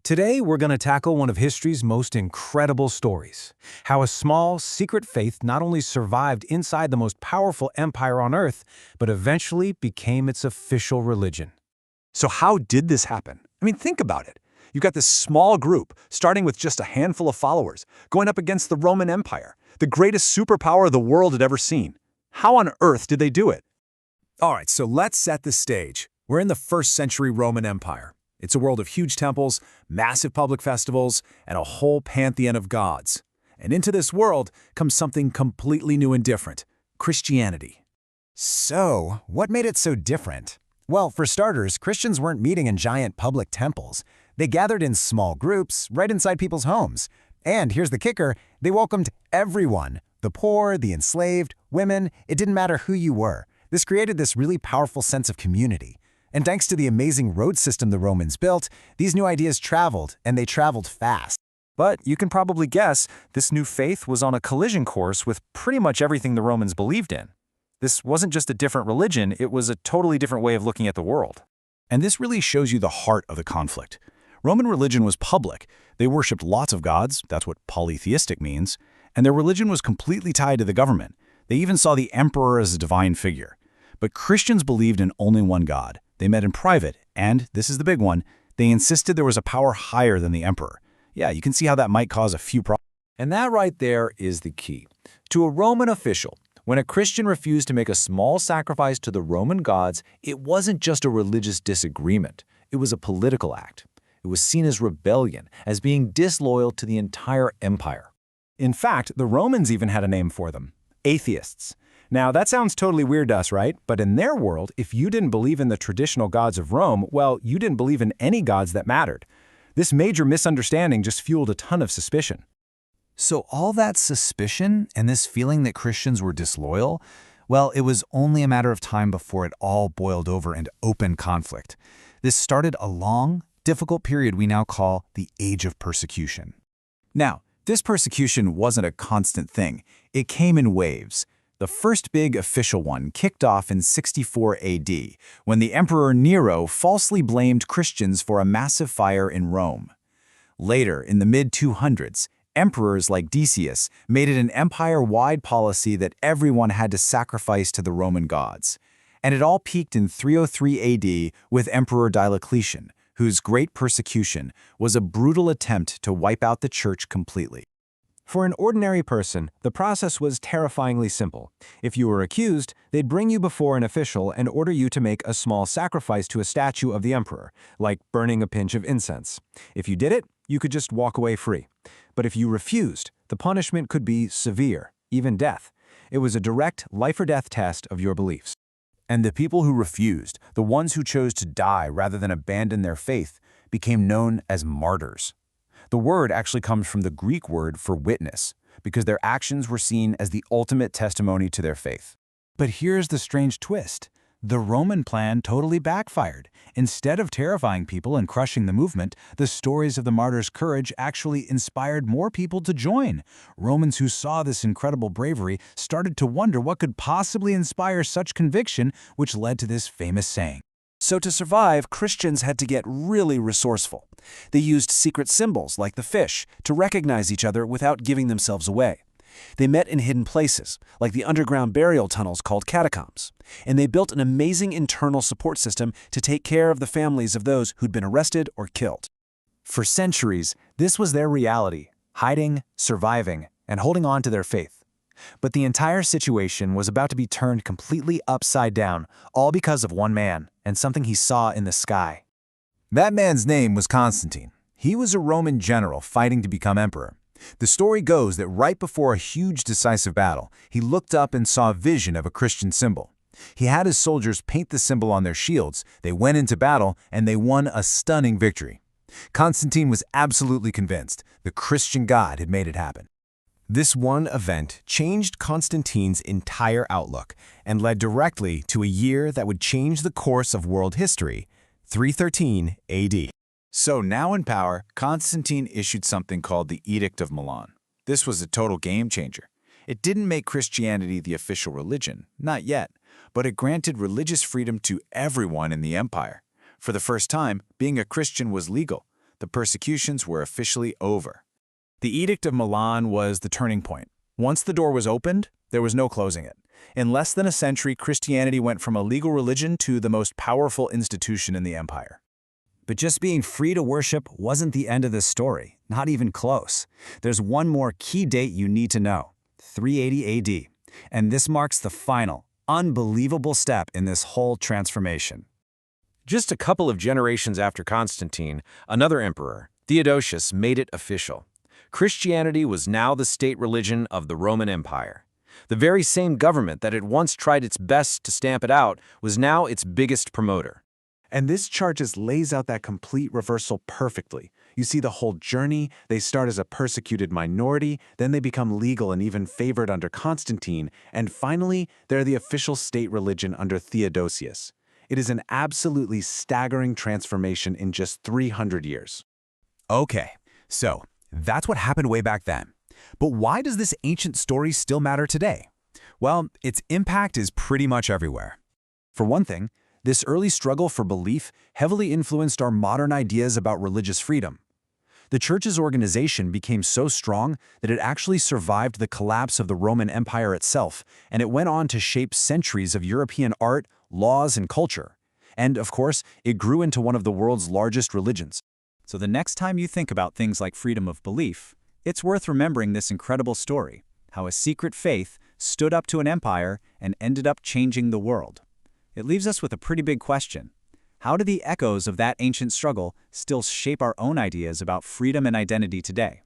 Today, we're going to tackle one of history's most incredible stories. How a small, secret faith not only survived inside the most powerful empire on Earth, but eventually became its official religion. So how did this happen? I mean, think about it. You've got this small group, starting with just a handful of followers, going up against the Roman Empire, the greatest superpower the world had ever seen. How on earth did they do it? All right, so let's set the stage. We're in the 1st century Roman Empire. It's a world of huge temples, massive public festivals, and a whole pantheon of gods. And into this world comes something completely new and different: Christianity. So, what made it so different? Well, for starters, Christians weren't meeting in giant public temples. They gathered in small groups, right inside people's homes. And here's the kicker, they welcomed everyone. The poor, the enslaved, women, it didn't matter who you were. This created this really powerful sense of community. And thanks to the amazing road system the Romans built, these new ideas traveled, and they traveled fast. But you can probably guess, this new faith was on a collision course with pretty much everything the Romans believed in. This wasn't just a different religion, it was a totally different way of looking at the world. And this really shows you the heart of the conflict. Roman religion was public. They worshipped lots of gods, that's what polytheistic means, and their religion was completely tied to the government. They even saw the emperor as a divine figure. But Christians believed in only one God. They met in private, and, this is the big one, they insisted there was a power higher than the emperor. Yeah, you can see how that might cause a few problems. And that right there is the key. To a Roman official, when a Christian refused to make a small sacrifice to the Roman gods, it wasn't just a religious disagreement. It was a political act. It was seen as rebellion, as being disloyal to the entire empire. In fact, the Romans even had a name for them: atheists. Now, that sounds totally weird to us, right? But in their world, if you didn't believe in the traditional gods of Rome, well, you didn't believe in any gods that mattered. This major misunderstanding just fueled a ton of suspicion. So all that suspicion and this feeling that Christians were disloyal, well, it was only a matter of time before it all boiled over into open conflict. This started a long, difficult period we now call the Age of Persecution. Now, this persecution wasn't a constant thing. It came in waves. The first big official one kicked off in 64 AD, when the Emperor Nero falsely blamed Christians for a massive fire in Rome. Later, in the mid-200s, emperors like Decius made it an empire-wide policy that everyone had to sacrifice to the Roman gods. And it all peaked in 303 AD with Emperor Diocletian, whose great persecution was a brutal attempt to wipe out the church completely. For an ordinary person, the process was terrifyingly simple. If you were accused, they'd bring you before an official and order you to make a small sacrifice to a statue of the emperor, like burning a pinch of incense. If you did it, you could just walk away free. But if you refused, the punishment could be severe, even death. It was a direct life-or-death test of your beliefs. And the people who refused, the ones who chose to die rather than abandon their faith, became known as martyrs. The word actually comes from the Greek word for witness, because their actions were seen as the ultimate testimony to their faith. But here's the strange twist. The Roman plan totally backfired. Instead of terrifying people and crushing the movement, the stories of the martyrs' courage actually inspired more people to join. Romans who saw this incredible bravery started to wonder what could possibly inspire such conviction, which led to this famous saying. So to survive, Christians had to get really resourceful. They used secret symbols like the fish to recognize each other without giving themselves away. They met in hidden places, like the underground burial tunnels called catacombs. And they built an amazing internal support system to take care of the families of those who'd been arrested or killed. For centuries, this was their reality: hiding, surviving, and holding on to their faith. But the entire situation was about to be turned completely upside down, all because of one man and something he saw in the sky. That man's name was Constantine. He was a Roman general fighting to become emperor. The story goes that right before a huge decisive battle, he looked up and saw a vision of a Christian symbol. He had his soldiers paint the symbol on their shields, they went into battle, and they won a stunning victory. Constantine was absolutely convinced the Christian God had made it happen. This one event changed Constantine's entire outlook and led directly to a year that would change the course of world history, 313 AD. So now in power, Constantine issued something called the Edict of Milan. This was a total game changer. It didn't make Christianity the official religion, not yet, but it granted religious freedom to everyone in the empire. For the first time, being a Christian was legal. The persecutions were officially over. The Edict of Milan was the turning point. Once the door was opened, there was no closing it. In less than a century, Christianity went from a legal religion to the most powerful institution in the empire. But just being free to worship wasn't the end of this story, not even close. There's one more key date you need to know, 380 AD. And this marks the final, unbelievable step in this whole transformation. Just a couple of generations after Constantine, another emperor, Theodosius, made it official. Christianity was now the state religion of the Roman Empire. The very same government that had once tried its best to stamp it out was now its biggest promoter. And this chart just lays out that complete reversal perfectly. You see the whole journey. They start as a persecuted minority, then they become legal and even favored under Constantine, and finally, they're the official state religion under Theodosius. It is an absolutely staggering transformation in just 300 years. Okay, so that's what happened way back then. But why does this ancient story still matter today? Well, its impact is pretty much everywhere. For one thing, this early struggle for belief heavily influenced our modern ideas about religious freedom. The Church's organization became so strong that it actually survived the collapse of the Roman Empire itself, and it went on to shape centuries of European art, laws, and culture. And, of course, it grew into one of the world's largest religions. So the next time you think about things like freedom of belief, it's worth remembering this incredible story, how a secret faith stood up to an empire and ended up changing the world. It leaves us with a pretty big question. How do the echoes of that ancient struggle still shape our own ideas about freedom and identity today?